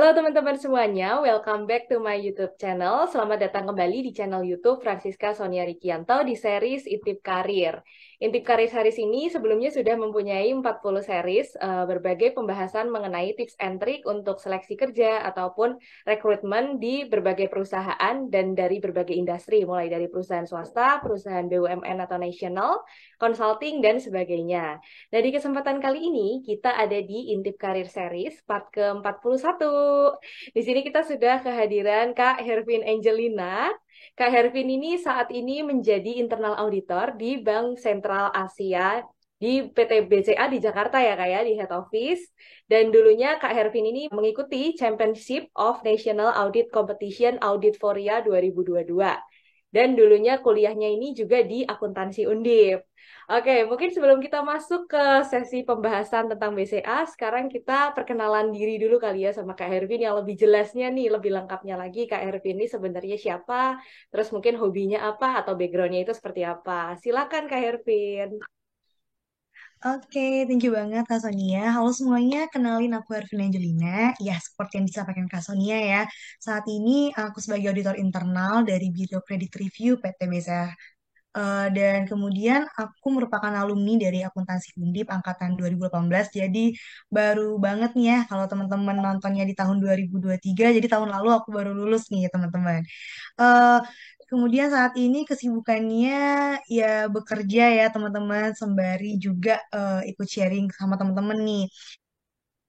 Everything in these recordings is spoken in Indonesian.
Halo teman-teman semuanya, welcome back to my YouTube channel. Selamat datang kembali di channel YouTube Francisca Sonia Rikianto di series Intip Karir. Intip Karir series ini sebelumnya sudah mempunyai 40 series berbagai pembahasan mengenai tips and trick untuk seleksi kerja ataupun rekrutmen di berbagai perusahaan dan dari berbagai industri, mulai dari perusahaan swasta, perusahaan BUMN atau nasional, consulting, dan sebagainya. Nah, di kesempatan kali ini kita ada di Intip Karir Series part ke-41. Di sini kita sudah kehadiran Kak Hervin Angelina. Kak Hervin ini saat ini menjadi internal auditor di Bank Sentral Asia di PT BCA di Jakarta ya Kak ya, di head office. Dan dulunya Kak Hervin ini mengikuti Championship of National Audit Competition Audit Foria 2022. Dan dulunya kuliahnya ini juga di akuntansi Undip. Oke, mungkin sebelum kita masuk ke sesi pembahasan tentang BCA, sekarang kita perkenalan diri dulu kali ya sama Kak Hervin yang lebih jelasnya nih, lebih lengkapnya lagi Kak Hervin ini sebenarnya siapa, terus mungkin hobinya apa atau backgroundnya itu seperti apa. Silakan Kak Hervin. Oke, thank you banget Kak Sonia. Halo semuanya, kenalin aku Ervin Angelina. Ya, seperti yang disampaikan Kak Sonia ya. Saat ini aku sebagai auditor internal dari Biro Credit Review PT BCA. Dan kemudian aku merupakan alumni dari akuntansi Undip angkatan 2018. Jadi baru banget nih ya kalau teman-teman nontonnya di tahun 2023. Jadi tahun lalu aku baru lulus nih ya teman-teman. Eh, Kemudian saat ini kesibukannya ya bekerja ya teman-teman sembari juga ikut sharing sama teman-teman nih.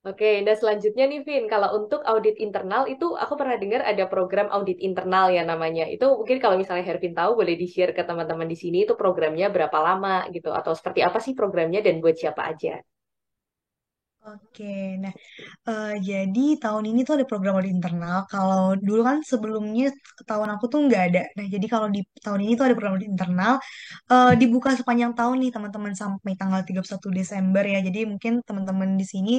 Oke, dan selanjutnya nih Vin, kalau untuk audit internal itu aku pernah dengar ada program audit internal ya namanya. Itu mungkin kalau misalnya Hervin tahu boleh di-share ke teman-teman di sini itu programnya berapa lama gitu atau seperti apa sih programnya dan buat siapa aja. Oke, nah jadi tahun ini tuh ada program audit internal. Kalau dulu kan sebelumnya tahun aku tuh nggak ada. Nah jadi kalau di tahun ini tuh ada program audit internal dibuka sepanjang tahun nih teman-teman sampai tanggal 31 Desember ya. Jadi mungkin teman-teman di sini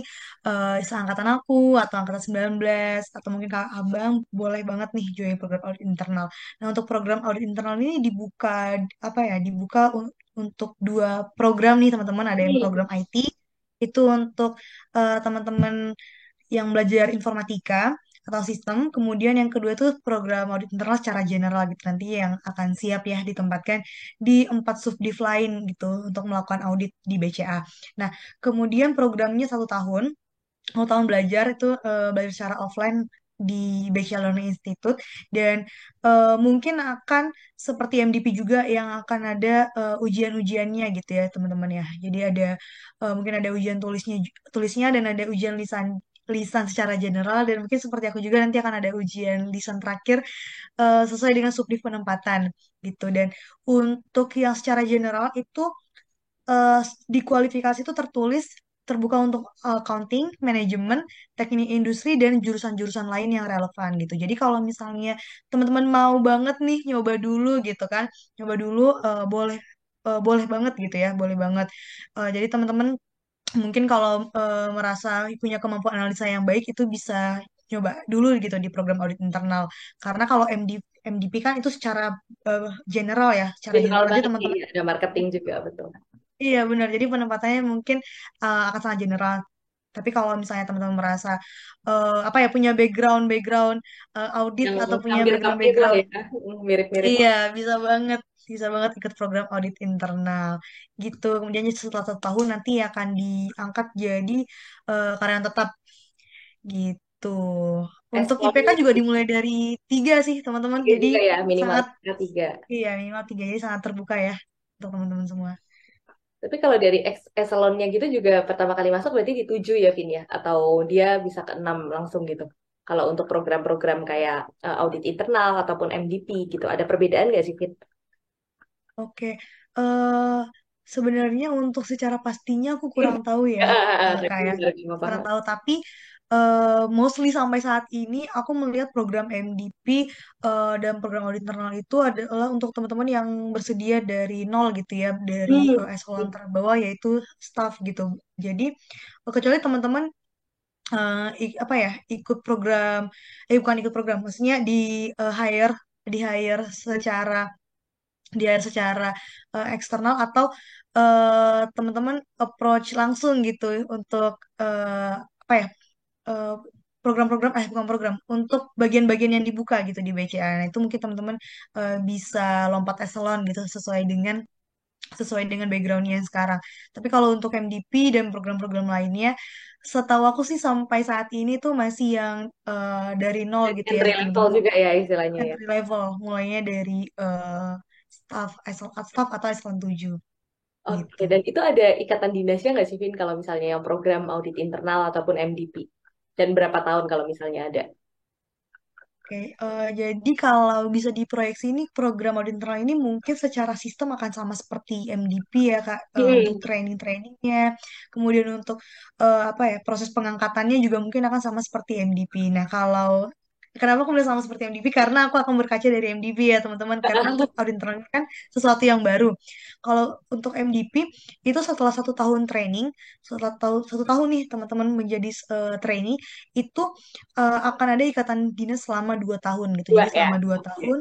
seangkatan aku atau angkatan 19 atau mungkin kakak abang boleh banget nih join program audit internal. Nah untuk program audit internal ini dibuka apa ya? Dibuka untuk dua program nih teman-teman. Ada yang Hmm. program IT itu untuk teman-teman yang belajar informatika atau sistem. Kemudian yang kedua itu program audit internal secara general gitu nanti yang akan siap ya ditempatkan di 4 subdiv lain gitu untuk melakukan audit di BCA. Nah, kemudian programnya 1 tahun. 1 tahun belajar itu belajar secara offline di BCA Learning Institute dan mungkin akan seperti MDP juga yang akan ada ujian-ujiannya gitu ya teman-teman ya. Jadi ada mungkin ada ujian tulisnya dan ada ujian lisan lisan secara general dan mungkin seperti aku juga nanti akan ada ujian lisan terakhir sesuai dengan subdiv penempatan gitu dan untuk yang secara general itu eh, di kualifikasi itu tertulis terbuka untuk accounting, manajemen, teknik industri, dan jurusan-jurusan lain yang relevan gitu. Jadi kalau misalnya teman-teman mau banget nih nyoba dulu gitu kan, nyoba dulu boleh banget gitu ya, boleh banget. Jadi teman-teman mungkin kalau merasa punya kemampuan analisa yang baik itu bisa coba dulu gitu di program audit internal. Karena kalau MDP kan itu secara general ya, secara General general aja banget sih, teman-teman. ada marketing juga betul. Iya benar, jadi penempatannya mungkin akan sangat general. Tapi kalau misalnya teman-teman merasa apa ya punya background audit Yang atau punya hampir-hampir lah background, ya, mirip-mirip. iya bisa banget ikut program audit internal gitu. Kemudian setelah 1 tahun nanti akan diangkat jadi karyawan tetap gitu. Untuk IPK Eskalonnya juga dimulai dari 3 sih teman-teman. tiga Jadi juga ya, minimal sangat tiga. iya minimal 3 jadi sangat terbuka ya untuk teman-teman semua. Tapi kalau dari eselonnya gitu juga pertama kali masuk berarti di 7 ya, Vin ya? Atau dia bisa ke 6 langsung gitu? Kalau untuk program-program kayak audit internal ataupun MDP gitu, ada perbedaan nggak sih, Vin? Oke, eh sebenarnya untuk secara pastinya aku kurang tahu ya, Tapi kayak biar cuma kurang paham. tahu. Tapi mostly sampai saat ini aku melihat program MDP dan program audit internal itu adalah untuk teman-teman yang bersedia dari nol gitu ya, dari Hmm. eselon terbawah yaitu staff gitu. Jadi kecuali teman-teman apa ya ikut program, bukan ikut program, maksudnya di hire secara eksternal atau teman-teman approach langsung gitu untuk apa ya bukan program, untuk bagian-bagian yang dibuka gitu di BCA. Nah, itu mungkin teman-teman bisa lompat eselon gitu sesuai dengan backgroundnya yang sekarang. Tapi kalau untuk MDP dan program-program lainnya, setahu aku sih sampai saat ini tuh masih yang dari nol gitu ya, Entry level teman-teman. juga ya istilahnya ya. Entry level, mulainya dari staff atau eselon 7 Oke, gitu. dan itu ada ikatan dinasnya nggak sih, Vin, kalau misalnya yang program audit internal ataupun MDP? Dan berapa tahun kalau misalnya ada? Oke, jadi kalau bisa diproyeksi ini program audit internal ini mungkin secara sistem akan sama seperti MDP ya Kak, untuk Hmm. training-trainingnya, kemudian untuk apa ya proses pengangkatannya juga mungkin akan sama seperti MDP. Nah kalau kenapa aku bilang sama seperti MDP? Karena aku akan berkaca dari MDP ya teman-teman, karena untuk audit internal ini kan sesuatu yang baru. Kalau untuk MDP itu setelah 1 tahun training, setelah 1 tahun nih teman-teman menjadi trainee itu akan ada ikatan dinas selama 2 tahun gitu. Dua Jadi ya? selama dua Oke. tahun,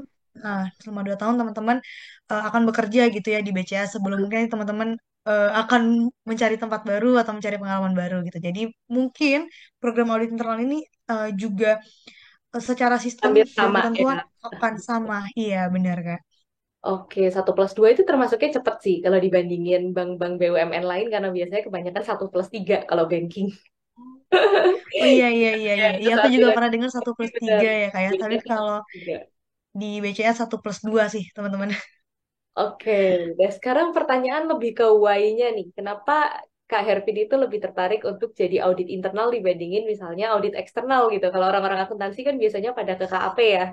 selama 2 tahun teman-teman akan bekerja gitu ya di BCA sebelum mungkin teman-teman akan mencari tempat baru atau mencari pengalaman baru gitu. Jadi mungkin program audit internal ini juga secara sistem Hampir dan sama ketentuan ya. akan sama. Iya, benar Kak. Oke, 1+2 itu termasuknya cepet sih kalau dibandingin bank-bank BUMN lain karena biasanya kebanyakan 1+3 kalau banking. Oh iya iya iya Ya, iya. itu Iya aku satu juga dan pernah dengar satu plus benar. tiga ya kayak. Tapi Biasanya satu kalau plus tiga. di BCA 1+2 sih teman-teman. Oke, dan sekarang pertanyaan lebih ke why-nya nih. Kenapa Kak Hervin itu lebih tertarik untuk jadi audit internal dibandingin misalnya audit eksternal gitu? Kalau orang-orang akuntansi kan biasanya pada ke KAP ya.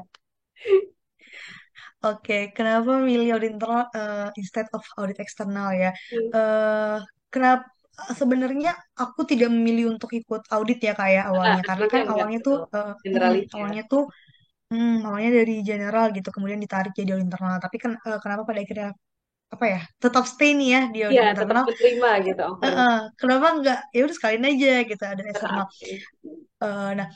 Oke, kenapa milih audit internal instead of audit eksternal ya? Hmm. eh kenapa sebenarnya aku tidak memilih untuk ikut audit ya kayak Ah, awalnya karena aslinya kan enggak awalnya tuh betul. Generalis ya. awalnya tuh awalnya dari general gitu kemudian ditarik jadi audit internal. Tapi kan kenapa pada akhirnya apa ya tetap stay nih ya di Iya, audit tetap internal? menerima gitu Eh, offernya. eh, kenapa nggak ya udah sekalian aja gitu ada eksternal. Oke. Nah,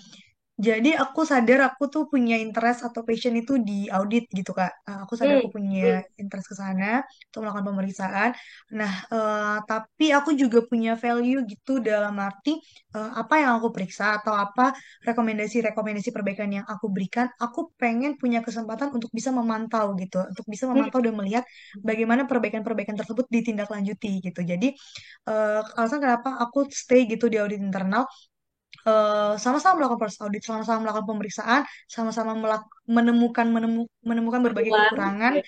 jadi aku sadar aku tuh punya interest atau passion itu di audit gitu Kak. Aku sadar Hmm. aku punya Hmm. interest ke sana untuk melakukan pemeriksaan. Nah, tapi aku juga punya value gitu dalam arti apa yang aku periksa atau apa rekomendasi-rekomendasi perbaikan yang aku berikan, aku pengen punya kesempatan untuk bisa memantau gitu, untuk bisa Hmm. memantau dan melihat bagaimana perbaikan-perbaikan tersebut ditindaklanjuti gitu. Jadi, alasan kenapa aku stay gitu di audit internal sama-sama melakukan proses audit, sama-sama melakukan pemeriksaan, sama-sama menemukan berbagai Kebetulan. kekurangan, Ya.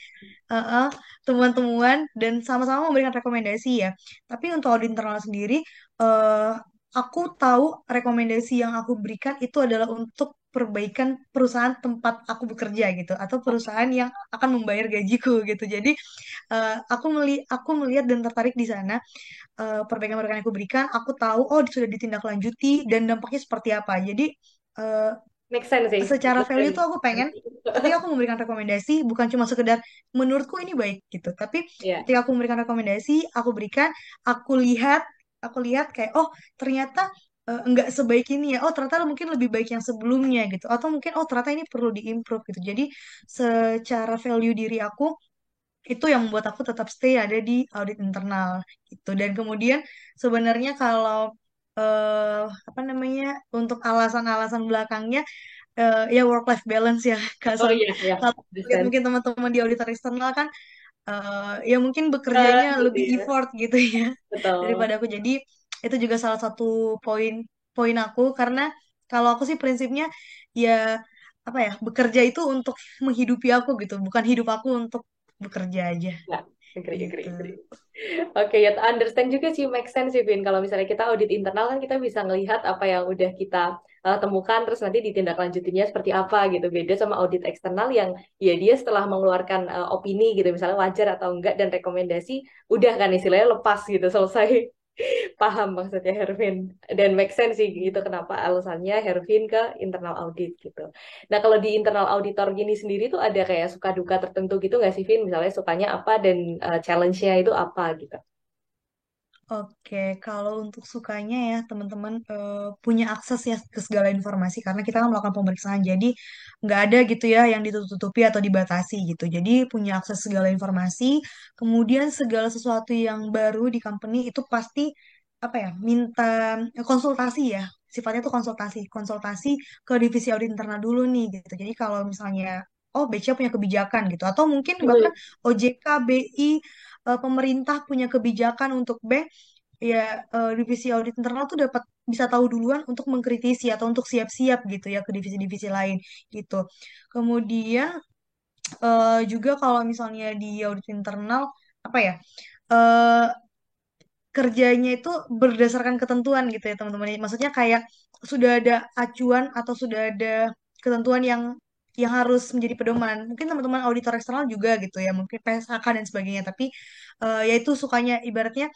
eh, eh, temuan-temuan, dan sama-sama memberikan rekomendasi ya. Tapi untuk audit internal sendiri, eh, aku tahu rekomendasi yang aku berikan itu adalah untuk perbaikan perusahaan tempat aku bekerja gitu, atau perusahaan yang akan membayar gajiku gitu. Jadi aku melihat dan tertarik di sana perbaikan-perbaikan yang aku berikan, aku tahu oh sudah ditindaklanjuti dan dampaknya seperti apa. Jadi eh, Make sense sih. secara Make value tuh sense. aku pengen ketika aku memberikan rekomendasi bukan cuma sekedar menurutku ini baik gitu, tapi Ya. ketika aku memberikan rekomendasi, aku berikan, aku lihat, aku lihat kayak oh ternyata enggak sebaik ini ya. Oh ternyata mungkin lebih baik yang sebelumnya gitu. Atau mungkin oh ternyata ini perlu diimprove gitu. Jadi secara value diri aku itu yang membuat aku tetap stay ada di audit internal gitu. Dan kemudian sebenarnya kalau apa namanya untuk alasan-alasan belakangnya ya work life balance ya Kak Oh Son. iya, ya. Kalau lihat Understand. mungkin teman-teman di auditor eksternal kan ya mungkin bekerjanya Gitu lebih ya. effort gitu ya Betul. daripada aku. Jadi itu juga salah satu poin poin aku karena kalau aku sih prinsipnya ya apa ya bekerja itu untuk menghidupi aku gitu, bukan hidup aku untuk bekerja aja Ya, agree, gitu. agree, agree. Oke, ya understand juga sih, make sense sih, Vin. Kalau misalnya kita audit internal kan kita bisa ngelihat apa yang udah kita temukan, terus nanti ditindaklanjutinya seperti apa gitu. Beda sama audit eksternal yang ya dia setelah mengeluarkan opini gitu, misalnya wajar atau enggak dan rekomendasi, udah kan istilahnya lepas gitu, selesai. Paham maksudnya Hervin. Dan make sense sih gitu kenapa alasannya Hervin ke internal audit gitu. Nah kalau di internal auditor gini sendiri tuh ada kayak suka duka tertentu gitu nggak sih Vin? Misalnya sukanya apa dan challenge-nya itu apa gitu. Oke, kalau untuk sukanya ya teman-teman punya akses ya ke segala informasi karena kita kan melakukan pemeriksaan, jadi nggak ada gitu ya yang ditutupi atau dibatasi gitu. Jadi punya akses segala informasi, kemudian segala sesuatu yang baru di company itu pasti apa ya minta konsultasi ya sifatnya tuh konsultasi ke divisi audit internal dulu nih gitu. Jadi kalau misalnya oh BCA punya kebijakan gitu atau mungkin bahkan Mhm. OJK, BI, pemerintah punya kebijakan untuk bank ya, divisi audit internal tuh dapat bisa tahu duluan untuk mengkritisi atau untuk siap-siap gitu ya ke divisi-divisi lain gitu. Kemudian juga kalau misalnya di audit internal apa ya, eh, kerjanya itu berdasarkan ketentuan gitu ya teman-teman. Maksudnya kayak sudah ada acuan atau sudah ada ketentuan yang harus menjadi pedoman. Mungkin teman-teman auditor eksternal juga gitu ya, mungkin PSHK dan sebagainya. Tapi ya itu sukanya ibaratnya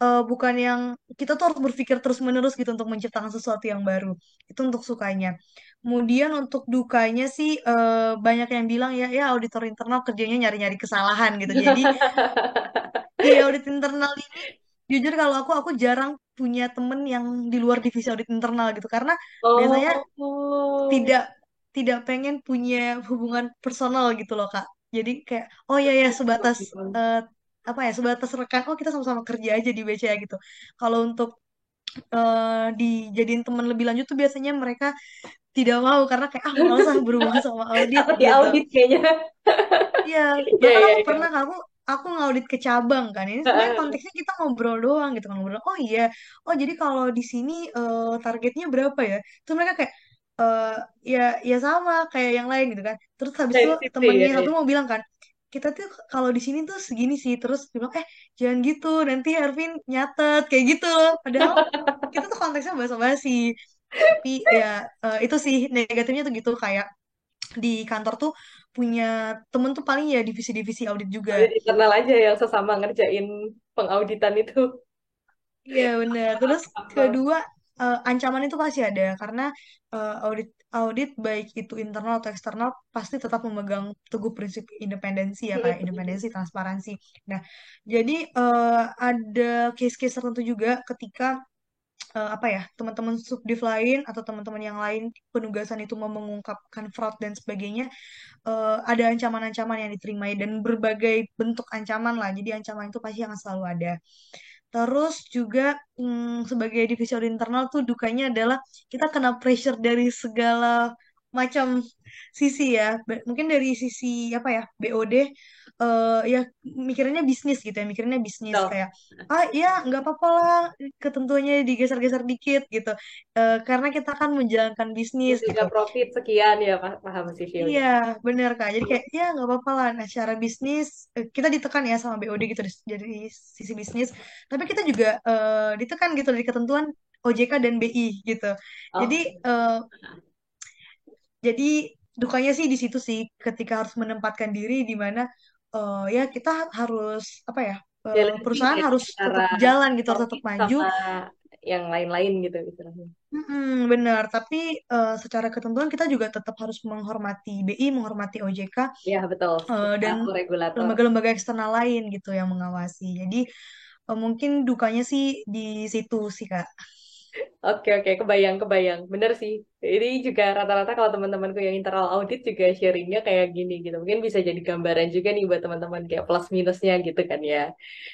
bukan yang kita tuh harus berpikir terus-menerus gitu untuk menciptakan sesuatu yang baru. Itu untuk sukanya. Kemudian untuk dukanya sih banyak yang bilang ya ya auditor internal kerjanya nyari-nyari kesalahan gitu. Jadi di audit internal ini jujur kalau aku jarang punya temen yang di luar divisi audit internal gitu karena biasanya Oh, tidak tidak pengen punya hubungan personal gitu loh Kak. Jadi kayak oh ya ya sebatas eh, apa ya sebatas rekan oh kita sama-sama kerja aja di BCA gitu. Kalau untuk dijadiin teman lebih lanjut tuh biasanya mereka tidak mau karena kayak ah males ah berhubungan sama audit takut gitu. diaudit kayaknya. Iya, Iya, bahkan iya, aku pernah iya. Kak, aku ngaudit ke cabang kan. Ini sebenarnya konteksnya kita ngobrol doang gitu kan ngobrol. Oh iya, oh jadi kalau di sini targetnya berapa ya? Terus mereka kayak eh ya ya sama kayak yang lain gitu kan. Terus habis itu Sensitif temennya ya, yang ya. satu mau bilang kan, kita tuh kalau di sini tuh segini sih. Terus dia bilang jangan gitu, nanti Ervin nyatet kayak gitu loh. Padahal kita tuh konteksnya basa-basi. Tapi ya itu sih negatifnya tuh gitu kayak di kantor tuh punya temen tuh paling ya divisi-divisi audit juga. Audit internal aja yang sesama ngerjain pengauditan itu. Iya benar. Terus kedua ancaman itu pasti ada karena audit audit baik itu internal atau eksternal pasti tetap memegang teguh prinsip independensi ya kayak independensi transparansi. Nah jadi ada case-case tertentu juga ketika apa ya teman-teman subdiv lain atau teman-teman yang lain penugasan itu mau mengungkapkan fraud dan sebagainya ada ancaman-ancaman yang diterima dan berbagai bentuk ancaman lah. Jadi ancaman itu pasti akan selalu ada. Terus juga sebagai divisi audit internal tuh dukanya adalah kita kena pressure dari segala macam sisi ya. Mungkin dari sisi apa ya BOD ya mikirinnya bisnis gitu ya, mikirinnya bisnis Betul. kayak ah ya nggak apa-apa lah ketentuannya digeser-geser dikit gitu. Karena kita kan menjalankan bisnis Menjaga gitu. profit sekian ya, paham sih Iya, Fionya. bener Kak. Jadi kayak, ya nggak apa-apa lah. Nah, secara bisnis, kita ditekan ya sama BOD gitu dari sisi bisnis. Tapi kita juga ditekan gitu dari ketentuan OJK dan BI gitu. Jadi, Oh, eh, jadi dukanya sih di situ sih, ketika harus menempatkan diri di mana, ya kita harus apa ya, balancing perusahaan ya harus antara tetap jalan gitu, harus tetap profit maju. sama yang lain-lain gitu istilahnya. Benar, tapi secara ketentuan kita juga tetap harus menghormati BI, menghormati OJK, Ya, betul. dan Selaku regulator. lembaga-lembaga eksternal lain gitu yang mengawasi. Jadi mungkin dukanya sih di situ sih Kak. Oke, oke, kebayang, kebayang. Bener sih. Ini juga rata-rata kalau teman-temanku yang internal audit juga sharingnya kayak gini gitu. Mungkin bisa jadi gambaran juga nih buat teman-teman kayak plus minusnya gitu kan ya.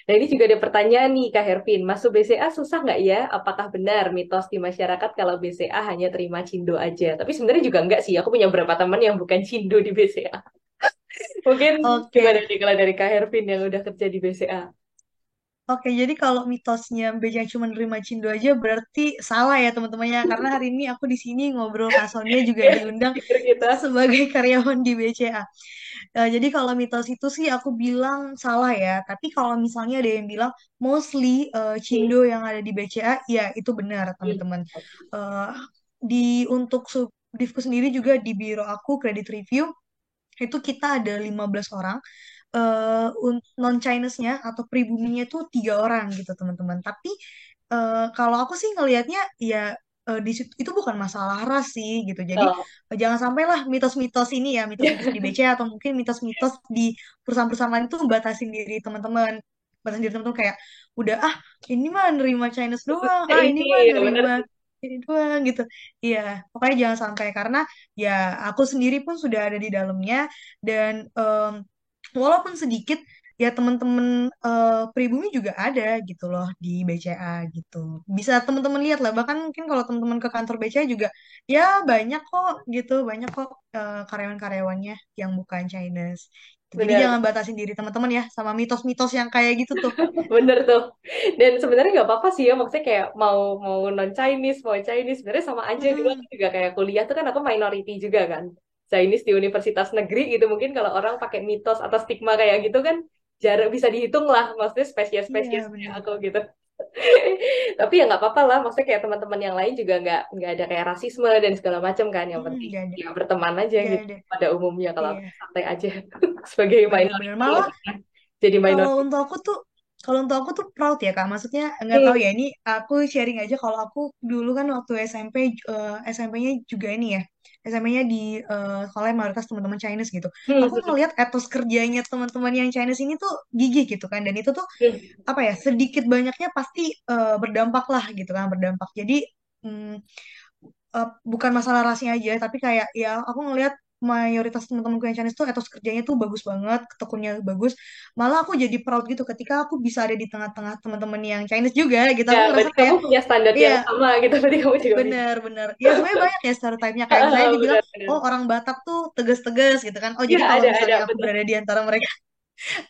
Nah ini juga ada pertanyaan nih Kak Hervin. Masuk BCA susah nggak ya? Apakah benar mitos di masyarakat kalau BCA hanya terima cindo aja? Tapi sebenarnya juga enggak sih. Aku punya beberapa teman yang bukan cindo di BCA. Mungkin gimana Oke, nih kalau dari Kak Hervin yang udah kerja di BCA? oke. Jadi kalau mitosnya Beja cuma nerima Cindo aja berarti salah ya teman-temannya. Karena hari ini aku di sini ngobrol Kak Sonia juga Ya, diundang pikir kita. sebagai karyawan di BCA. Jadi kalau mitos itu sih aku bilang salah ya. Tapi kalau misalnya ada yang bilang mostly Hmm. Cindo yang ada di BCA, ya itu benar teman-teman. Eh, untuk subdivku sendiri juga di biro aku credit review itu kita ada 15 orang. Non-Chinese-nya atau pribuminya tuh 3 orang gitu teman-teman. Tapi kalau aku sih ngelihatnya ya di situ itu bukan masalah ras sih gitu. Jadi Oh. jangan sampailah mitos-mitos ini ya, mitos-mitos di BCA atau mungkin mitos-mitos di perusahaan-perusahaan lain tuh batasin diri teman-teman. Batasin diri teman-teman kayak udah ini mah nerima Chinese doang, ini Ini mah ya benar nerima sih. ini doang gitu. Iya, pokoknya jangan sampai karena ya aku sendiri pun sudah ada di dalamnya dan walaupun sedikit ya teman-teman pribumi juga ada gitu loh di BCA gitu. Bisa teman-teman lihat lah, bahkan mungkin kalau teman-teman ke kantor BCA juga ya banyak kok gitu, banyak kok karyawan-karyawannya yang bukan Chinese. Jadi Benar. jangan batasin diri teman-teman ya sama mitos-mitos yang kayak gitu tuh. Bener tuh. Dan sebenarnya nggak apa-apa sih ya, maksudnya kayak mau mau non Chinese, mau Chinese, sebenarnya sama aja. Dulu aku Mm-mm. juga kayak kuliah tuh kan aku minority juga kan. Chinese di universitas negeri gitu, mungkin kalau orang pakai mitos atau stigma kayak gitu kan jarang bisa dihitung lah, maksudnya spesies-spesies Iya kayak benar. aku gitu. Tapi ya nggak apa-apa lah, maksudnya kayak teman-teman yang lain juga nggak ada kayak rasisme dan segala macam kan. Yang penting Gak ada, ya berteman aja gak gitu. ada. Pada umumnya kalau aku Iya, santai aja sebagai bener-bener minority ya malah kan. Jadi kalau minority. untuk aku tuh kalau untuk aku tuh proud ya Kak. Maksudnya nggak tahu Hmm, ya, ini aku sharing aja. Kalau aku dulu kan waktu SMP, SMP-nya juga ini ya, SMP-nya di sekolah yang mayoritas teman-teman Chinese gitu. hmm, Aku ngelihat etos kerjanya teman-teman yang Chinese ini tuh gigih gitu kan, dan itu tuh hmm. apa ya, sedikit banyaknya pasti berdampak lah gitu kan, berdampak. Jadi mm, bukan masalah rasnya aja, tapi kayak ya aku ngelihat mayoritas teman-temanku yang Chinese tuh etos kerjanya tuh bagus banget, ketekunnya bagus. Malah aku jadi proud gitu ketika aku bisa ada di tengah-tengah teman-teman yang Chinese juga gitu. Ya, Aku ngerasa berarti kamu kayak, punya standar iya, yang sama gitu. Berarti kamu juga punya. bener-bener. Ya sebenarnya banyak ya stereotipnya, kayak misalnya dibilang, oh Benar-benar. orang Batak tuh tegas-tegas gitu kan. Oh Ya, jadi kalau ada, misalnya aku benar. berada di antara mereka,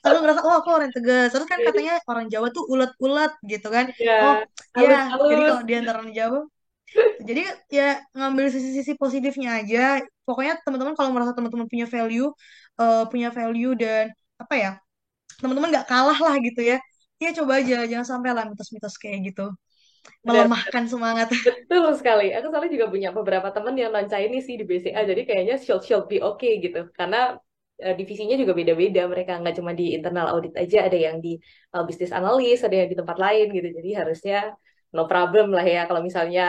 aku ngerasa, oh aku orang tegas. Terus kan katanya orang Jawa tuh ulet-ulet gitu kan. Oh Ya, ya, jadi halus-halus. kalau di antara orang Jawa, jadi ya ngambil sisi-sisi positifnya aja. Pokoknya teman-teman kalau merasa teman-teman punya value dan apa ya, teman-teman nggak kalah lah gitu ya. Ya coba aja, jangan sampai lah mitos-mitos kayak gitu Benar. melemahkan semangat. Betul sekali. Aku soalnya juga punya beberapa teman yang non Chinese sih di BCA. Jadi kayaknya should be okay gitu. Karena divisinya juga beda-beda. Mereka nggak cuma di internal audit aja, ada yang di bisnis analis, ada yang di tempat lain gitu. Jadi harusnya no problem lah ya. Kalau misalnya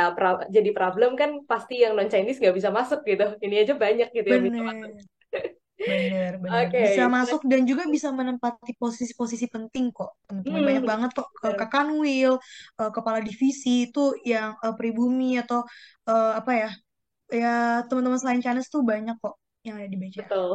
jadi problem kan pasti yang non Chinese nggak bisa masuk gitu. Ini aja banyak gitu yang bisa masuk. Bener, bener. Bisa Oke. masuk dan juga bisa menempati posisi-posisi penting kok, teman-teman. Banyak Hmm. banget kok Kak Kanwil, kepala divisi itu yang pribumi atau apa ya, ya teman-teman selain Chinese tuh banyak kok yang ada di BCA. Betul.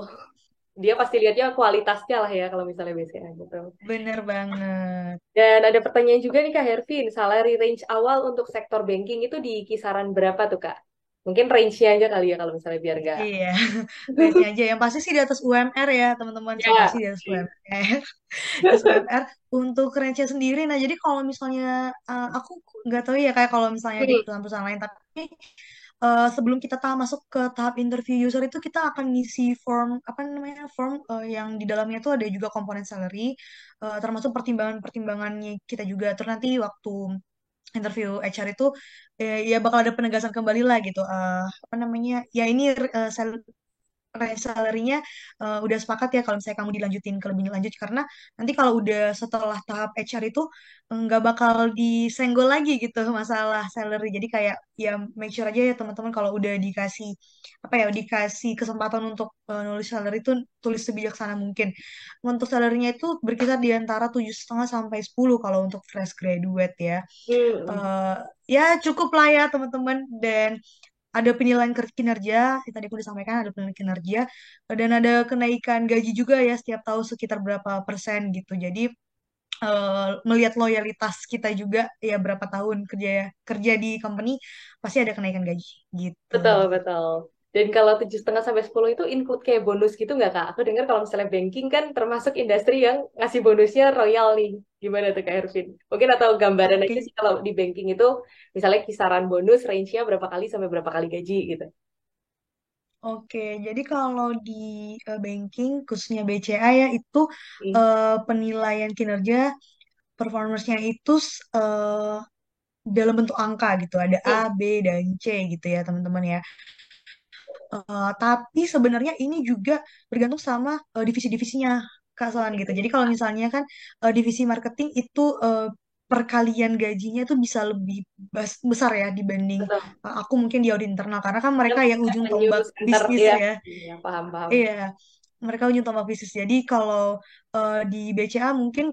Dia pasti lihatnya kualitasnya lah ya kalau misalnya BCA gitu. Bener banget. Dan ada pertanyaan juga nih Kak Hervin, salary range awal untuk sektor banking itu di kisaran berapa tuh Kak? Mungkin range-nya aja kali ya kalau misalnya biar nggak. Iya, range-nya aja. Yang pasti sih di atas UMR ya, teman-teman. Yang Ya. pasti di atas UMR. Di atas UMR. Untuk range-nya sendiri, nah jadi kalau misalnya, aku nggak tahu ya kayak kalau misalnya di Hmm, perusahaan-perusahaan lain, tapi sebelum kita masuk ke tahap interview user itu kita akan ngisi form, apa namanya, form yang di dalamnya tuh ada juga komponen salary, termasuk pertimbangan-pertimbangannya kita juga. Terus nanti waktu interview HR itu ya bakal ada penegasan kembali lah gitu. Apa namanya? Ya ini range salary-nya udah sepakat ya kalau misalnya kamu dilanjutin ke lebih lanjut, karena nanti kalau udah setelah tahap HR itu nggak bakal disenggol lagi gitu masalah salary. Jadi kayak ya make sure aja ya teman-teman, kalau udah dikasih apa ya, dikasih kesempatan untuk nulis salary itu tulis sebijaksana mungkin. Untuk salary-nya itu berkisar di antara 7,5 sampai 10 kalau untuk fresh graduate ya. hmm, Eh, ya cukup lah ya teman-teman, dan ada penilaian kinerja, yang tadi aku disampaikan ada penilaian kinerja, dan ada kenaikan gaji juga ya setiap tahun sekitar berapa persen gitu. Jadi melihat loyalitas kita juga ya, berapa tahun kerja kerja di company pasti ada kenaikan gaji gitu. betul, betul. Dan kalau 7,5 sampai 10 itu include kayak bonus gitu nggak Kak? Aku dengar kalau misalnya banking kan termasuk industri yang ngasih bonusnya royal nih. Gimana tuh Kak Ervin? Mungkin atau gambaran aja Oke, sih kalau di banking itu misalnya kisaran bonus range-nya berapa kali sampai berapa kali gaji gitu. oke. Jadi kalau di banking khususnya BCA ya itu Hmm. penilaian kinerja performance-nya itu eh, dalam bentuk angka gitu. Ada A, Hmm. B, dan C gitu ya teman-teman ya. Tapi sebenarnya ini juga bergantung sama divisi-divisinya Kak Soan gitu. Jadi kalau misalnya kan divisi marketing itu perkalian gajinya itu bisa lebih besar ya dibanding Betul. aku mungkin di audit internal, karena kan Yang mereka yang ujung news tombak center bisnis ya. ya. Iya, paham, paham. Iya, mereka ujung tombak bisnis. Jadi kalau di BCA mungkin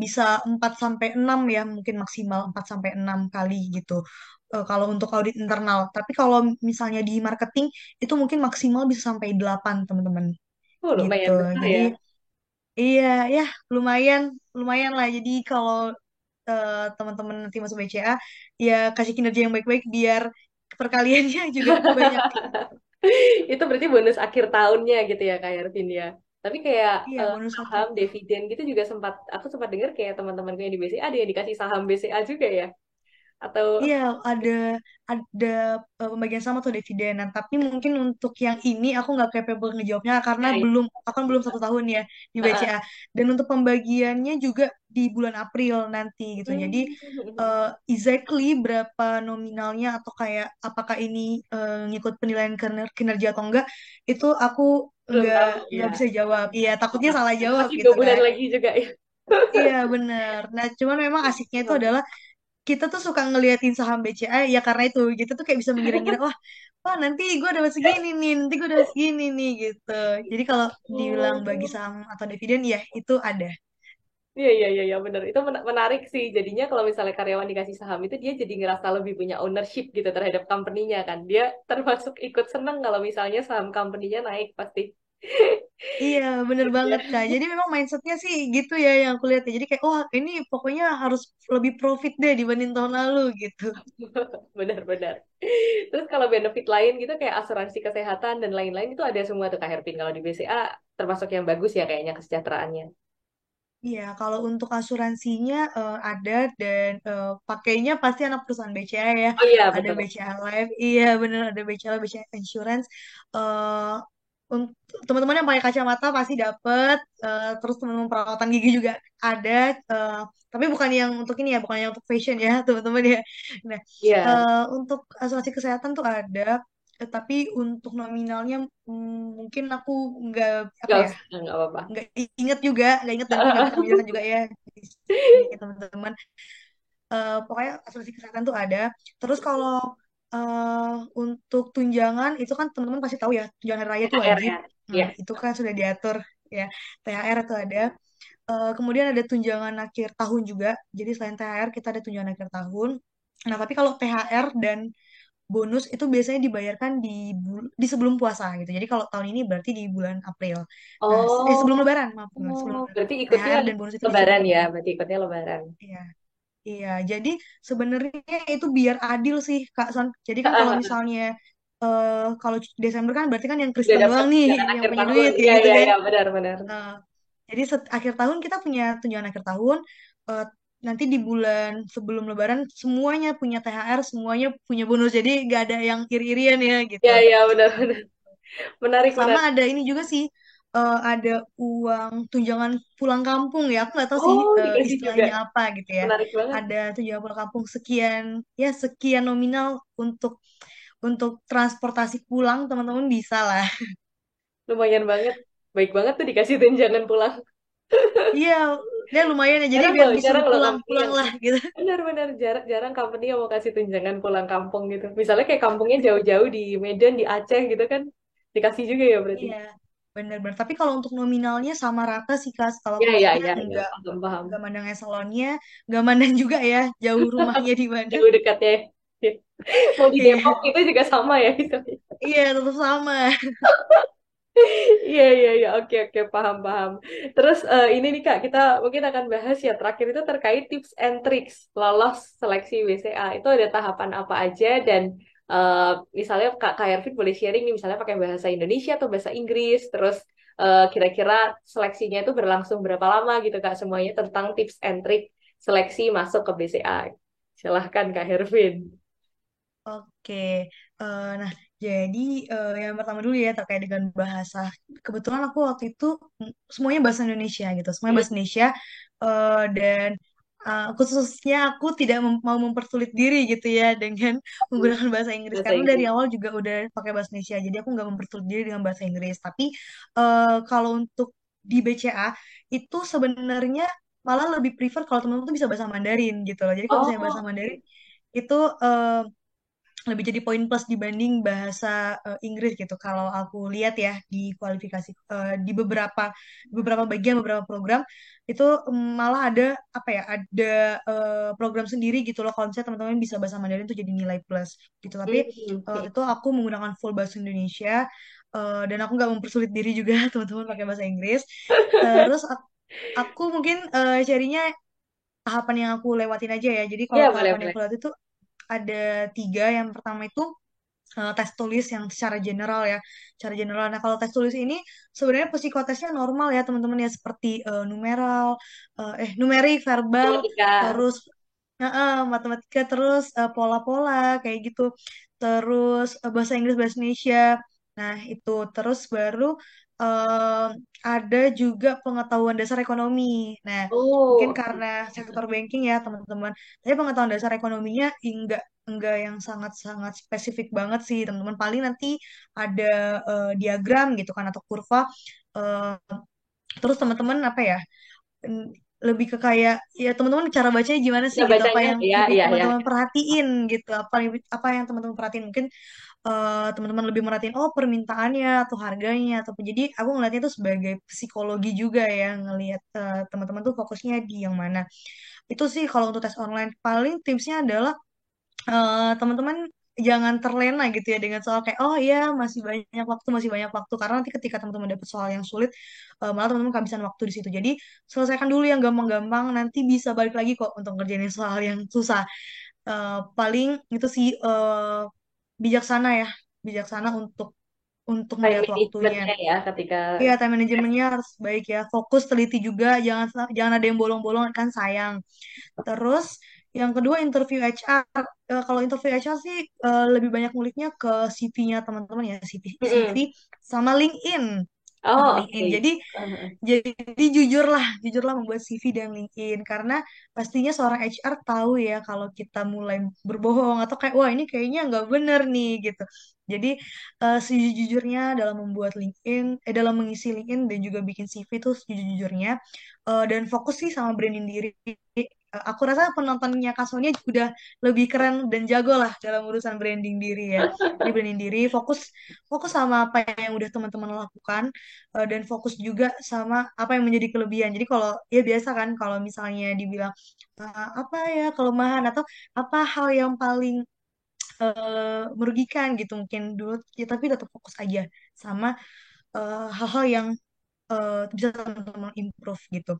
bisa 4 sampai 6 ya, mungkin maksimal 4 sampai 6 kali gitu. Kalau untuk audit internal. Tapi kalau misalnya di marketing itu mungkin maksimal bisa sampai 8 teman-teman Oh, gitu. lumayan besar Jadi ya. Iya, ya lumayan, lumayan lah. Jadi kalau teman-teman nanti masuk BCA, ya kasih kinerja yang baik-baik biar perkaliannya juga banyak. Itu berarti bonus akhir tahunnya gitu ya Kak Ervin ya. Tapi kayak Iya, bonus akhir saham, tahun. dividen gitu juga aku sempat dengar kayak teman-temanku yang di BCA ada yang dikasih saham BCA juga ya. Atau Iya, ada pembagian sama tuh dividenan. Tapi mungkin untuk yang ini aku nggak capable ngejawabnya karena ya, ya. aku kan belum 1 tahun ya di Heeh. BCA. Dan untuk pembagiannya juga di bulan April nanti gitu. Jadi Hmm. exactly berapa nominalnya atau kayak apakah ini ngikut penilaian kinerja atau enggak itu aku Belum nggak tahu nggak ya. bisa jawab. Iya, takutnya salah jawab Masih gitu 2 bulan kan. lagi juga ya. Iya bener. Nah cuman memang asiknya itu adalah kita tuh suka ngeliatin saham BCA ya karena itu kita tuh kayak bisa mengira-ngira wah wah nanti gue dapat segini nih nanti gue dapat segini nih gitu jadi kalau dibilang bagi Oh. saham atau dividen ya itu ada. Iya, iya, iya, iya, benar. Itu menarik sih. Jadinya kalau misalnya karyawan dikasih saham itu dia jadi ngerasa lebih punya ownership gitu terhadap company-nya kan. Dia termasuk ikut seneng kalau misalnya saham company-nya naik pasti. Iya bener Gitu ya. banget Kak jadi memang mindsetnya sih gitu ya yang aku lihat ya jadi kayak wah ini pokoknya harus lebih profit deh dibanding tahun lalu gitu. Benar-benar. Terus kalau benefit lain gitu kayak asuransi kesehatan dan lain-lain itu ada semua tuh Kak Herpin. Kalau di BCA termasuk yang bagus ya kayaknya kesejahteraannya. Iya, kalau untuk asuransinya ada dan pakainya pasti anak perusahaan BCA ya. Oh iya, Ada betul. BCA Life, iya bener ada BCA Life, BCA Insurance. Eh untuk teman-teman yang pakai kacamata pasti dapet. Terus teman-teman perawatan gigi juga ada. eh, tapi bukan yang untuk ini ya, bukan yang untuk fashion ya, teman-teman ya. Nah, Iya, untuk asuransi kesehatan tuh ada. Tapi untuk nominalnya mungkin aku nggak apa nggak ya usah, nggak apa-apa. nggak inget dan nggak bisa menjelaskan juga ya di sini ke teman-teman. Pokoknya asuransi kesehatan tuh ada. Terus kalau untuk tunjangan itu kan teman-teman pasti tahu ya tunjangan hari raya itu THR wajib. ya. Nah Iya. itu kan sudah diatur ya. THR itu ada. Kemudian ada tunjangan akhir tahun juga. Jadi selain THR kita ada tunjangan akhir tahun. Nah tapi kalau THR dan bonus itu biasanya dibayarkan di sebelum puasa gitu. Jadi kalau tahun ini berarti di bulan April. Nah, sebelum Oh, Lebaran, maaf, sebelum oh, Lebaran. berarti ikutnya THR dan bonus itu di sebelum Lebaran ya, Lebaran. berarti ikutnya Lebaran. Iya, iya. Jadi sebenarnya itu biar adil sih, Kak Son. Jadi kan kalau misalnya kalau Desember kan berarti kan yang Udah Kristen dapat doang nih tunjangan yang akhir punya tahun. duit kayak Iya, gitu iya, kan. iya, benar-benar. Nah, jadi akhir tahun kita punya tunjangan akhir tahun. eh, Nanti di bulan sebelum Lebaran semuanya punya THR, semuanya punya bonus. Jadi nggak ada yang iri-irian ya gitu. Iya, iya, benar-benar. Menarik, Sama menarik. ada ini juga sih, ada uang tunjangan pulang kampung ya. Aku nggak tahu sih Oh, dikasih juga. istilahnya apa gitu ya. Menarik banget. Ada tunjangan pulang kampung sekian, ya sekian nominal untuk transportasi pulang teman-teman bisa lah. Lumayan banget. Baik banget tuh dikasih tunjangan pulang. Iya, dia lumayan ya. Jadi biar Jarang disuruh loh company pulang-pulang yang lah gitu. benar-benar jarang company yang mau kasih tunjangan pulang kampung gitu. Misalnya kayak kampungnya jauh-jauh di Medan, di Aceh gitu kan. Dikasih juga ya berarti. Iya, benar-benar. Tapi kalau untuk nominalnya sama rata sih Kak. Kalau Ya, ya, maksudnya ya, ya, nggak paham, paham. nggak mandang eselonnya, nggak mandang juga ya jauh rumahnya di mana. Jauh dekatnya. Mau di Depok Iya, itu juga sama ya. iya tetap sama. Iya, iya, iya, oke, oke, paham, paham. Terus ini nih Kak, kita mungkin akan bahas ya terakhir itu terkait tips and tricks lolos seleksi WCA. Itu ada tahapan apa aja dan eh, misalnya Kak Ervin boleh sharing nih misalnya pakai bahasa Indonesia atau bahasa Inggris, terus kira-kira seleksinya itu berlangsung berapa lama gitu Kak, semuanya tentang tips and trick seleksi masuk ke BCA. Silahkan Kak Hervin. Oke, nah jadi yang pertama dulu ya terkait dengan bahasa. Kebetulan aku waktu itu semuanya bahasa Indonesia gitu, semuanya bahasa Indonesia dan khususnya aku tidak mau mempersulit diri gitu ya dengan menggunakan bahasa Inggris Bahasa karena dari Inggris. awal juga udah pakai bahasa Indonesia, jadi aku nggak mempersulit diri dengan bahasa Inggris. Tapi kalau untuk di BCA itu sebenarnya malah lebih prefer kalau teman-teman tuh bisa bahasa Mandarin gitu loh. Jadi kalau misalnya bahasa Oh, Mandarin oke. itu eh, lebih jadi poin plus dibanding bahasa Inggris gitu. Kalau aku lihat ya di kualifikasi di beberapa bagian beberapa program itu malah ada apa ya ada program sendiri gitu loh kalau misalnya teman-teman bisa bahasa Mandarin itu jadi nilai plus gitu. Tapi Hmm. waktu itu aku menggunakan full bahasa Indonesia dan aku nggak mempersulit diri juga teman-teman pakai bahasa Inggris. Terus aku mungkin carinya tahapan yang aku lewatin aja ya. Jadi kalau Ya, boleh, tahapan yang boleh. aku lewat itu ada tiga. Yang pertama itu tes tulis yang secara general ya, secara general. Nah, kalau tes tulis ini sebenarnya psikotesnya normal ya teman-teman ya seperti numerik, verbal, Matematika. terus matematika, terus pola-pola kayak gitu, terus bahasa Inggris, bahasa Indonesia. Nah, itu terus baru eh, ada juga pengetahuan dasar ekonomi. Nah, mungkin Oh, oke. karena sektor banking ya teman-teman. Tapi pengetahuan dasar ekonominya enggak yang sangat-sangat spesifik banget sih teman-teman. Paling nanti ada diagram gitu kan atau kurva. Eh, Terus teman-teman apa ya? n- Lebih ke kayak ya teman-teman cara bacanya gimana sih Nah, gitu? Apa bacanya, yang ya, lebih ya, ya. teman-teman perhatiin gitu? Apa yang teman-teman perhatiin? Mungkin teman-teman lebih merhatiin oh permintaannya atau harganya ataupun jadi aku ngeliatnya itu sebagai psikologi juga ya ngelihat teman-teman tuh fokusnya di yang mana. Itu sih kalau untuk tes online paling tipsnya adalah teman-teman jangan terlena gitu ya dengan soal kayak oh iya masih banyak waktu karena nanti ketika teman-teman dapet soal yang sulit malah teman-teman kehabisan waktu di situ jadi selesaikan dulu yang gampang-gampang nanti bisa balik lagi kok untuk ngerjain soal yang susah. Paling itu sih bijaksana ya bijaksana untuk Time melihat waktunya. managementnya ya ketika Iya, time manajemennya harus baik ya. Fokus, teliti juga, jangan ada yang bolong-bolong kan sayang. Terus yang kedua interview HR. Kalau interview HR sih lebih banyak nguliknya ke CV-nya teman-teman ya, CV Mm-mm. sama LinkedIn, sama Oh, LinkedIn. oke. Jadi jujurlah membuat CV dan LinkedIn karena pastinya seorang HR tahu ya kalau kita mulai berbohong atau kayak wah ini kayaknya nggak bener nih gitu. Jadi sejujurnya dalam membuat LinkedIn, dalam mengisi LinkedIn dan juga bikin CV itu sejujurnya dan fokus sih sama branding diri. Aku rasa penontonnya Kak Sonia udah lebih keren dan jago lah dalam urusan branding diri ya. Jadi branding diri, fokus fokus sama apa yang udah teman-teman lakukan dan fokus juga sama apa yang menjadi kelebihan. Jadi kalau ya biasa kan kalau misalnya dibilang apa ya kelemahan atau apa hal yang paling merugikan gitu mungkin dulu ya tapi tetap fokus aja sama hal-hal yang bisa teman-teman improve gitu.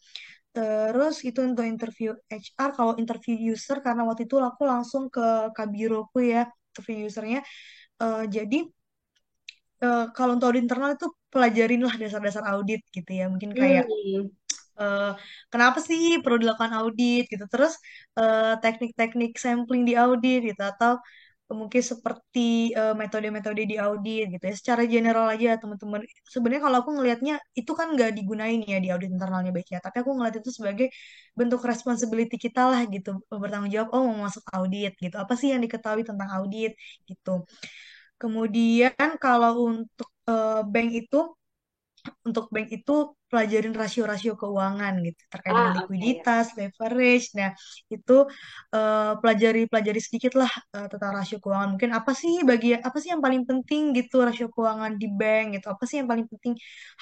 Terus itu untuk interview HR, kalau interview user karena waktu itu aku langsung ke Kabiroku ya interview usernya. Jadi kalau untuk audit internal itu pelajarin lah dasar-dasar audit gitu ya. Mungkin kayak Hmm. eh, kenapa sih perlu dilakukan audit gitu. Terus teknik-teknik sampling di audit gitu atau mungkin seperti metode-metode di audit gitu ya. Secara general aja teman-teman. Sebenarnya kalau aku ngelihatnya itu kan nggak digunain ya di audit internalnya baik ya. Tapi aku ngeliat itu sebagai bentuk responsibility kita lah gitu. Bertanggung jawab, oh mau masuk audit gitu. Apa sih yang diketahui tentang audit gitu. Kemudian kalau untuk bank itu pelajarin rasio-rasio keuangan gitu terkait dengan Ah, oke, ya. likuiditas, leverage. Nah, itu pelajari sedikit lah tentang rasio keuangan. Mungkin apa sih yang paling penting gitu rasio keuangan di bank gitu. Apa sih yang paling penting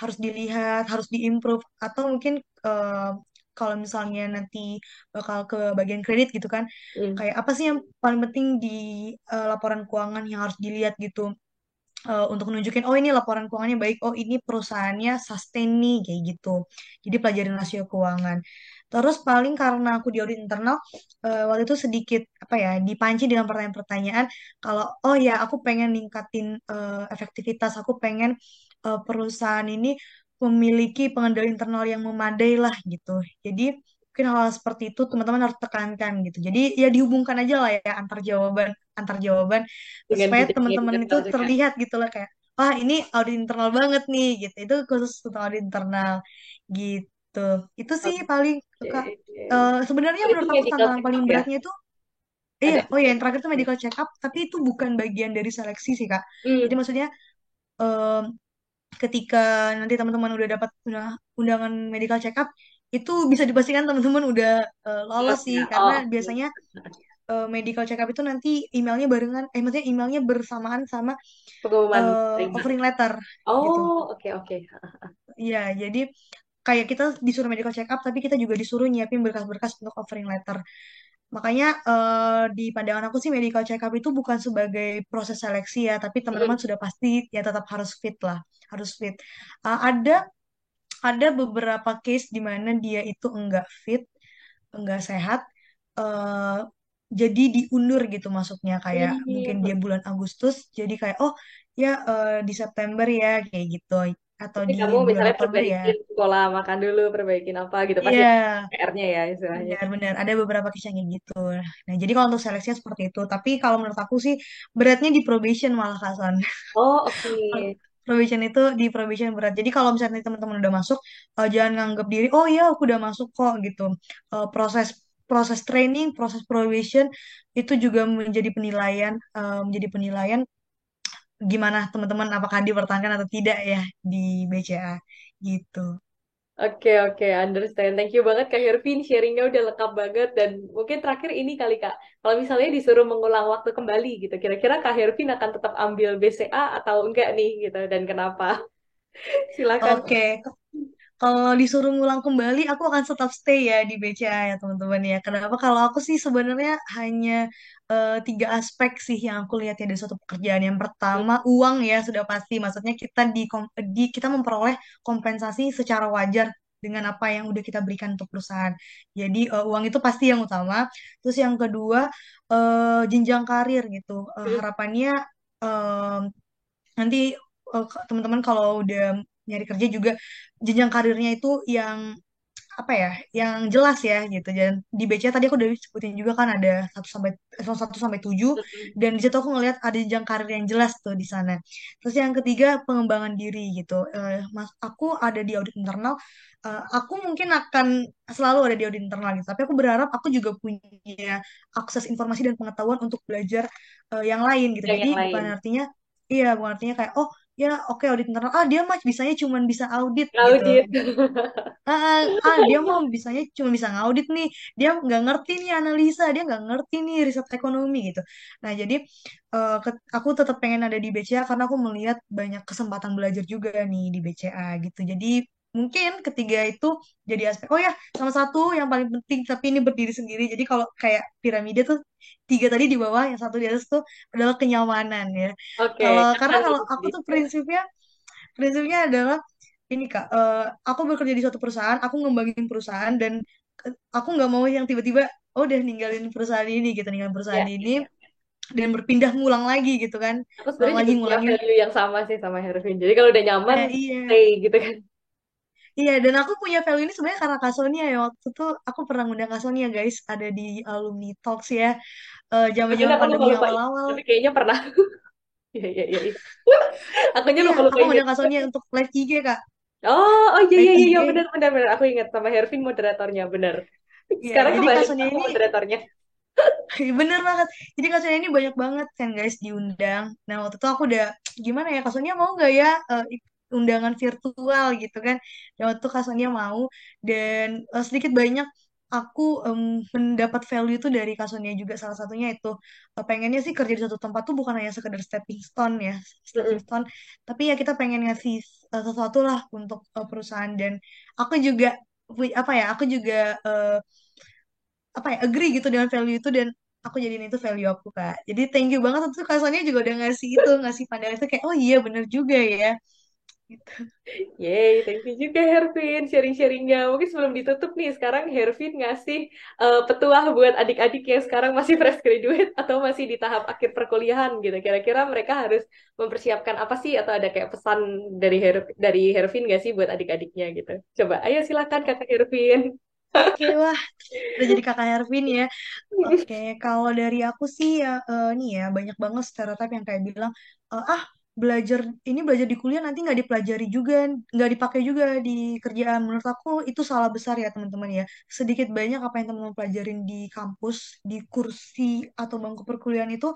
harus dilihat, harus diimprove atau mungkin kalau misalnya nanti bakal ke bagian kredit gitu kan. Hmm. Kayak apa sih yang paling penting di laporan keuangan yang harus dilihat gitu untuk nunjukin oh ini laporan keuangannya baik, oh ini perusahaannya sustain nih kayak gitu. Jadi pelajarin rasio keuangan. Terus paling karena aku di audit internal waktu itu sedikit apa ya dipancing dengan pertanyaan-pertanyaan kalau oh ya aku pengen ningkatin efektivitas, aku pengen perusahaan ini memiliki pengendali internal yang memadai lah gitu. Jadi mungkin hal-hal seperti itu teman-teman harus tekankan gitu. Jadi ya dihubungkan aja lah ya antar jawaban Dengan supaya bidangnya teman-teman itu benar juga. terlihat gitu lah kayak wah ini audit internal banget nih gitu itu khusus untuk audit internal gitu itu sih paling Kak. Oke. Sebenarnya Oh, itu menurut aku medical tantangan check paling up ya? beratnya itu iya Ada oh ya yang medical terakhir check itu up ya? medical check up tapi itu bukan bagian dari seleksi sih Kak jadi Hmm. maksudnya em, ketika nanti teman-teman udah dapat undangan medical check up itu bisa dipastikan teman-teman udah lolos Jelas sih ya. karena Oh, biasanya oke. medical check up itu nanti emailnya barengan, maksudnya emailnya bersamaan sama Pengumuman terima. offering letter gitu. Oh, oke oke. Iya, jadi kayak kita disuruh medical check up, tapi kita juga disuruh nyiapin berkas-berkas untuk offering letter. Makanya di pandangan aku sih medical check up itu bukan sebagai proses seleksi ya, tapi teman-teman Mm-mm. sudah pasti ya tetap harus fit lah, harus fit. Ada beberapa case di mana dia itu enggak fit, enggak sehat, eh jadi diundur gitu masuknya kayak mungkin dia Hmm. bulan Agustus, jadi kayak oh ya di September ya kayak gitu atau Jadi di kamu bulan misalnya Oktober ya. perbaikin pola makan dulu, perbaikin apa gitu. Pasti Iya, PR-nya ya istilahnya. benar-benar ada beberapa kisah kayak gitu. Nah, jadi kalau untuk seleksinya seperti itu. Tapi kalau menurut aku sih beratnya di probation malah Kak Son. Oh, oke. Probation itu di probation berat. Jadi kalau misalnya teman-teman udah masuk, jangan nganggap diri, oh iya aku udah masuk kok gitu. Proses proses training, proses probation itu juga menjadi penilaian gimana teman-teman apakah dipertahankan atau tidak ya di BCA gitu. Oke, oke, understand. Thank you banget Kak Hervin, sharingnya udah lengkap banget. Dan mungkin terakhir ini kali Kak, kalau misalnya disuruh mengulang waktu kembali gitu, kira-kira Kak Hervin akan tetap ambil BCA atau enggak nih gitu, dan kenapa? Silakan. Oke, kalau disuruh ngulang kembali, aku akan tetap stay ya di BCA ya teman-teman ya. Kenapa? Kalau aku sih sebenarnya hanya tiga aspek sih yang aku lihat ya dari suatu pekerjaan. Yang pertama uang ya sudah pasti. Maksudnya kita memperoleh kompensasi secara wajar dengan apa yang udah kita berikan untuk perusahaan. Jadi uang itu pasti yang utama. Terus yang kedua jenjang karir gitu. Harapannya eh, nanti teman-teman kalau udah nyari kerja juga jenjang karirnya itu yang apa ya, yang jelas ya gitu. Dan di BCA tadi aku udah sebutin juga kan ada 1 sampai 7 dan di situ aku ngelihat ada jenjang karir yang jelas tuh di sana. Terus yang ketiga pengembangan diri gitu. Mas, aku ada di audit internal. Aku mungkin akan selalu ada di audit internal gitu. Tapi aku berharap aku juga punya akses informasi dan pengetahuan untuk belajar yang lain gitu. Yang Jadi lain. bukan artinya iya, bukan artinya kayak oh ya oke audit internal dia mah bisanya cuma bisa audit gitu. Audit. Dia mau bisanya cuma bisa ngaudit nih, dia nggak ngerti nih analisa, dia nggak ngerti nih riset ekonomi gitu. Nah jadi aku tetap pengen ada di BCA karena aku melihat banyak kesempatan belajar juga nih di BCA gitu. Jadi mungkin ketiga itu jadi aspek. Oh ya, sama satu yang paling penting tapi ini berdiri sendiri. Jadi kalau kayak piramida tuh tiga tadi di bawah, yang satu di atas tuh adalah kenyamanan ya. Oke, Karena nyaman kalau gitu aku sih. tuh prinsipnya adalah ini Kak, aku bekerja di suatu perusahaan, aku ngembangin perusahaan dan aku nggak mau yang tiba-tiba oh udah ninggalin perusahaan ini gitu, ninggalin Ya, perusahaan ya, ini ya. dan berpindah ngulang lagi gitu kan, Aku ngulang sebenarnya lagi juga punya ngulangin. value yang sama sih sama Hervin. Jadi kalau udah nyaman, Iya, stay gitu kan. iya dan aku punya value ini sebenarnya karena Kak Sonia ya waktu itu aku pernah ngundang Kak Sonia guys, ada di alumni talks ya, Makanya zaman-zaman aku pandemi lupa-lupa itu. awal-awal. Tapi kayaknya pernah. Iya, iya, iya. Iya. Akunya Iya, lupa-lupa aku ingat. ngundang Kak Sonia untuk live IG Kak, Oh, oh iya, iya, live iya, iya, IG. benar, benar, benar. Aku ingat sama Hervin moderatornya, benar. Iya, Sekarang jadi Kak kebalik Sonia aku ini moderatornya. bener banget. Jadi kasusnya ini banyak banget kan guys diundang. Nah waktu itu aku udah gimana ya kasusnya mau nggak ya undangan virtual gitu kan. Dan waktu itu kasusnya mau dan sedikit banyak aku mendapat value itu dari kasusnya juga salah satunya itu pengennya sih kerja di suatu tempat tuh bukan hanya sekedar stepping stone ya, stepping Mm-mm. stone, tapi ya kita pengen ngasih sesuatu lah untuk perusahaan dan aku juga apa ya aku juga apa ya agree gitu dengan value itu dan aku jadiin itu value aku Kak. Jadi thank you banget tuh Kak Sonia juga udah ngasih itu, ngasih pandangan itu kayak oh iya bener juga ya. Gitu. Yay, thank you juga Hervin sharing-sharingnya. Mungkin sebelum ditutup nih, sekarang Hervin ngasih petuah buat adik-adik yang sekarang masih fresh graduate atau masih di tahap akhir perkuliahan gitu. Kira-kira mereka harus mempersiapkan apa sih? Atau ada kayak pesan dari Hervin nggak sih buat adik-adiknya gitu? Coba, ayo silakan Kakak Hervin. Oke wah udah jadi kakak Hervin ya. Oke kalau dari aku sih ya nih ya banyak banget stereotip yang kayak bilang belajar belajar di kuliah nanti nggak dipelajari juga, nggak dipakai juga di kerjaan. Menurut aku itu salah besar ya teman-teman ya. Sedikit banyak apa yang teman-teman pelajarin di kampus, di kursi atau bangku perkuliahan itu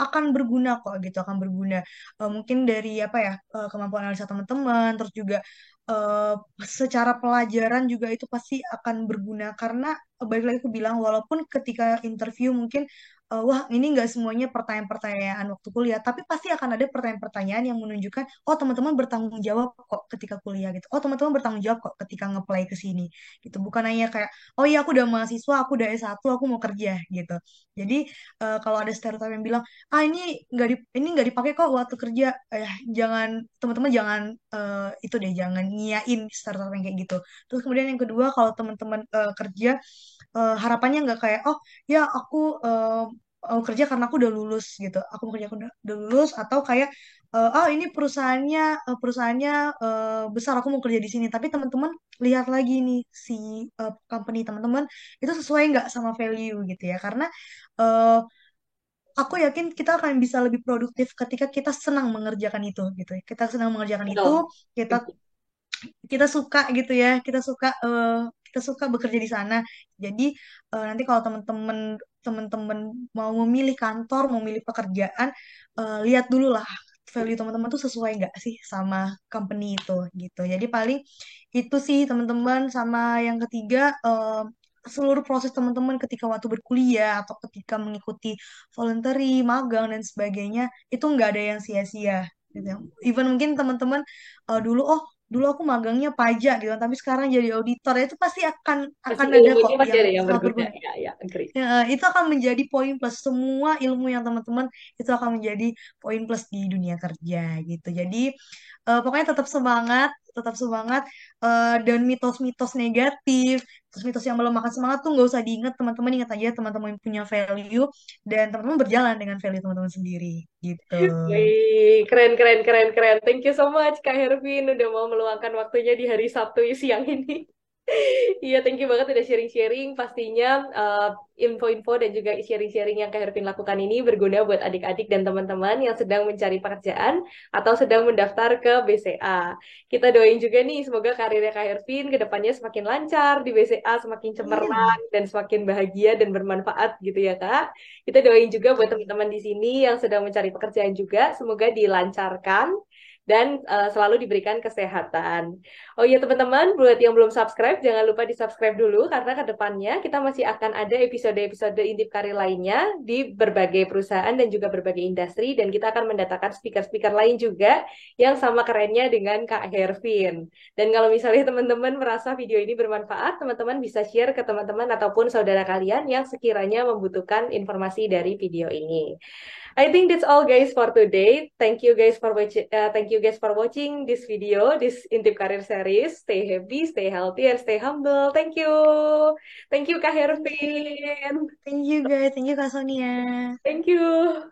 akan berguna kok gitu, akan berguna. Mungkin dari apa ya kemampuan analisa teman-teman, terus juga eh, secara pelajaran juga itu pasti akan berguna karena balik lagi aku bilang, walaupun ketika interview mungkin wah ini nggak semuanya pertanyaan-pertanyaan waktu kuliah, tapi pasti akan ada pertanyaan-pertanyaan yang menunjukkan oh teman-teman bertanggung jawab kok ketika kuliah gitu, oh teman-teman bertanggung jawab kok ketika ngeplay ke sini gitu, bukan hanya kayak oh iya aku udah mahasiswa, aku udah S1, aku mau kerja gitu. Jadi kalau ada stereotip yang bilang ah ini nggak dipakai kok waktu kerja, jangan, teman-teman jangan itu deh, jangan ngiyain stereotip yang kayak gitu. Terus kemudian yang kedua, kalau teman-teman kerja, harapannya nggak kayak oh ya aku kerja karena aku udah lulus gitu, aku mau kerja aku udah lulus, atau kayak oh ini perusahaannya besar, aku mau kerja di sini. Tapi teman-teman lihat lagi nih si company teman-teman itu sesuai nggak sama value gitu ya, karena eh, aku yakin kita akan bisa lebih produktif ketika kita senang mengerjakan itu gitu ya. Kita senang mengerjakan itu, Betul. kita kita suka gitu ya, kita suka bekerja di sana. Jadi nanti kalau teman-teman mau memilih kantor, mau memilih pekerjaan, lihat dulu lah value teman-teman tuh sesuai nggak sih sama company itu gitu. Jadi paling itu sih teman-teman. Sama yang ketiga, seluruh proses teman-teman ketika waktu berkuliah atau ketika mengikuti voluntary, magang dan sebagainya itu nggak ada yang sia-sia gitu ya. Even mungkin teman-teman dulu aku magangnya pajak gitu kan, tapi sekarang jadi auditor, itu pasti akan Pasti ada kok ilmunya masih yang ada yang sangat berguna. berguna. Ya, ya, agree. Ya, itu akan menjadi poin plus, semua ilmu yang teman-teman itu akan menjadi poin plus di dunia kerja gitu. Jadi pokoknya tetap semangat, tetap semangat, dan mitos-mitos negatif, mitos-mitos yang melemahkan semangat tuh nggak usah diingat. Teman-teman ingat aja teman-teman punya value, dan teman-teman berjalan dengan value teman-teman sendiri gitu. Wih, keren, keren, keren, keren. Thank you so much, Kak Hervin, udah mau meluangkan waktunya di hari Sabtu siang ini. Iya, thank you banget udah sharing-sharing. Pastinya info-info dan juga sharing-sharing yang Kak Hervin lakukan ini berguna buat adik-adik dan teman-teman yang sedang mencari pekerjaan atau sedang mendaftar ke BCA. Kita doain juga nih, semoga karirnya Kak Hervin ke depannya semakin lancar di BCA, semakin cemerlang, Amin. dan semakin bahagia dan bermanfaat gitu ya, Kak. Kita doain juga buat teman-teman di sini yang sedang mencari pekerjaan juga, semoga dilancarkan dan selalu diberikan kesehatan. Oh iya teman-teman, buat yang belum subscribe, jangan lupa di-subscribe dulu karena ke depannya kita masih akan ada episode-episode Intip Karir lainnya di berbagai perusahaan dan juga berbagai industri, dan kita akan mendatangkan speaker-speaker lain juga yang sama kerennya dengan Kak Hervin. Dan kalau misalnya teman-teman merasa video ini bermanfaat, teman-teman bisa share ke teman-teman ataupun saudara kalian yang sekiranya membutuhkan informasi dari video ini. I think that's all guys for today. Thank you guys for watching this video, this Intip Career series. Stay happy, stay healthy, and stay humble. Thank you. Thank you Kak Thank you. Hervin. Thank you guys. Thank you Kak Sonia. Thank you.